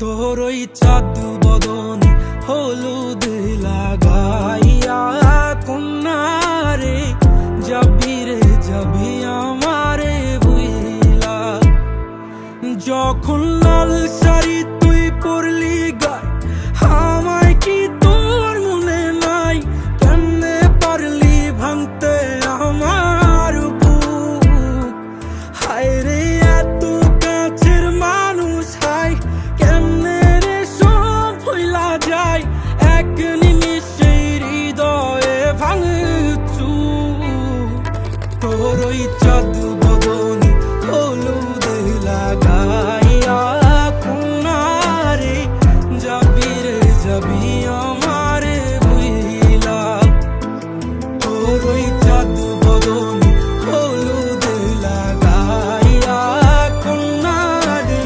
তোর ওই চাঁদ বদন হলুদ লাগাইয়া কন্যারে যাবি রে যাবি আমারে বুইলা। যখন লাল শাড়ি তুই পরলি গায় আমায় কি তোর মনে নাই? কেমনে পারলি ভাঙতে আমার বুক? হায় রে এত কাছের মানুষ, হায় কেমনে রে সব ভুলা যায় এক নিমিষে হৃদয়ে ভাঙচু। তোর ওই চাঁদ বদন হলুদ লাগাইয়া কন্যারে যাবি রে যাবি আমারে বুইলা। তোর ওই চাঁদ বদন হলুদ লাগাইয়া কন্যারে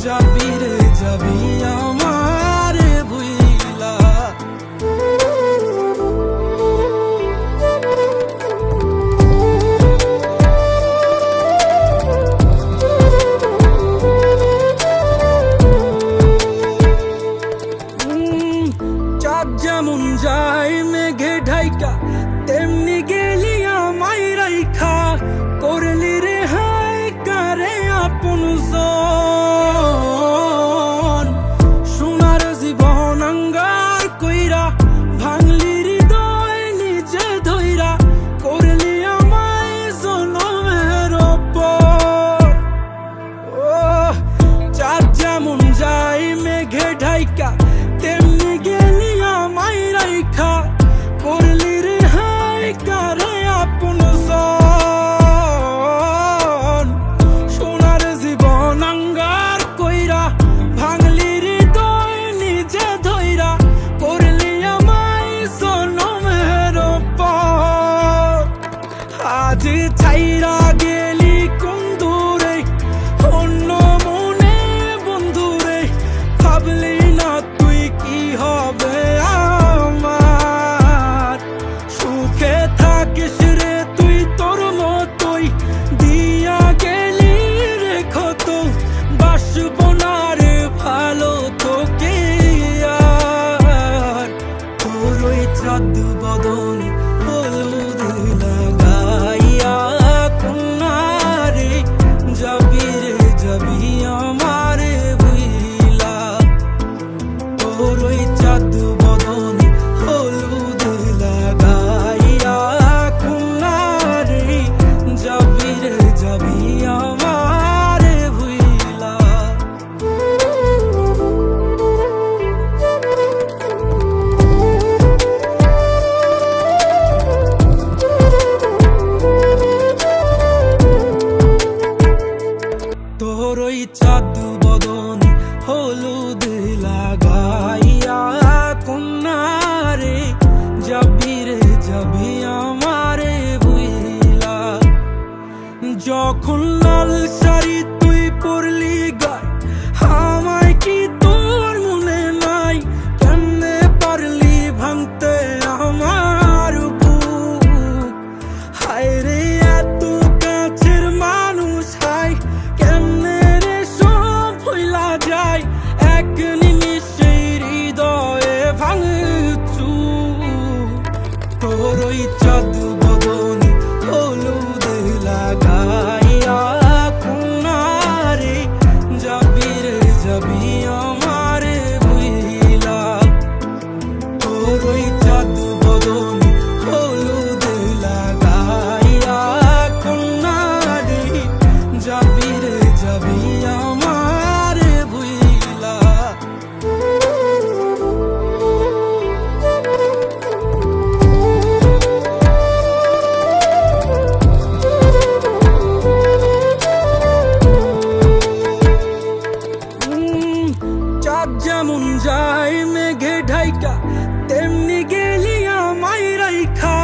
যাবি রে যাবি আমারে বুইলা। চাঁদ যেমন যায় মেঘে ঢাইকা তেমনি গেলি আমায় রাইখা। করলি রে হায় কারে আপন জন, সোনার জীবন আঙ্গার কইরা ভাঙলি হৃদয় নিজে ধইরা। করলি আমায় জনমের ওপর। ও চাঁদ যেমন যায় মেঘে ঢাইকা তেমনি গেলি আমায় রাইখা। করলি রে হায় কারে আপন জন, সোনার জীবন আঙ্গার কইরা ভাঙলি হৃদয় নিজে ধইরা। করলি আমায় জনমের ওপর। আজ ছাইরা গেলি কোন দূরে অন্য মনে বন্ধুরে। ভাবলি না তুই কি হবে আমার? সুখে থাকিস রে তুই তোর মতোই দিয়া গেলি রে ক্ষত। বাসব না রে ভালো তোকে আর। তোর ওই চাঁদ বদন হলুদ লাগাইয়া কন্যারে যাবি রে যাবি আমারে বুইলা। তোর ওই চাঁদ বদন হলুদ লাগাইয়া কন্যারে যাবি রে যাবি আমারে বুইলা। তোর ওই চাঁদ বদন হলুদ লাগাইয়া কন্যারে যাবি রে যাবি আমারে বুইলা। যখন লাল শাড়ি তুই পরলি গায় আমায় কি তোর মনে নাই? কেমনে পারলি ভাঙতে আমার বুক? হায় রে এত কাছের মানুষ, হায় কেমনে রে সব ভুলা যায় এক নিমিষে হৃদয়ে ভাঙচু। তোর ওই চাঁদ বদন হলুদ লাগাইয়া কন্যারে যাবি রে যাবি আমারে বুইলা। তোর ওই চাঁদ বদন হলুদ লাগাইয়া কন্যারে যাবি রে যাবি আমারে বুইলা। চাঁদ যেমন যায় মেঘে ঢাইকা তেমনি গেলি আমায় রাইখা।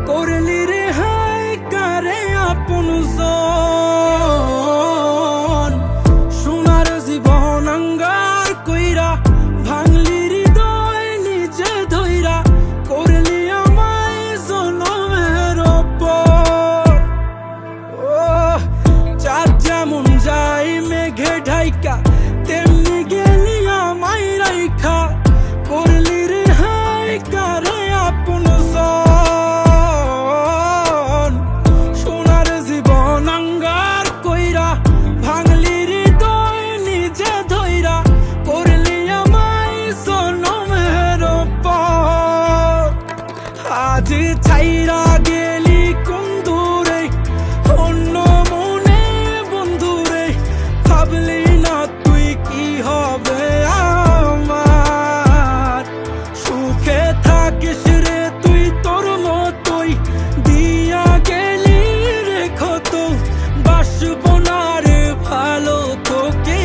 করলি রে হায় কারে আপন জন, সোনার জীবন আঙ্গার কইরা ভাঙলি হৃদয় নিজে ধইরা। করলি আমায় জনমের ওপর। ও চাঁদ যেমন যায় মেঘে ঢাইকা তেমনি গেলি আজ ছাইরা গেলি কোন দূরে অন্য মনে বন্ধুরে ভাবলি না তুই কি হবে আমার সুখে থাকিস রে তুই তোর মতোই দিয়া গেলি রেখো তো বাসবো না রে ভালো তোকে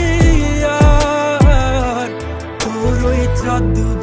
আর তোর ওই চাঁদ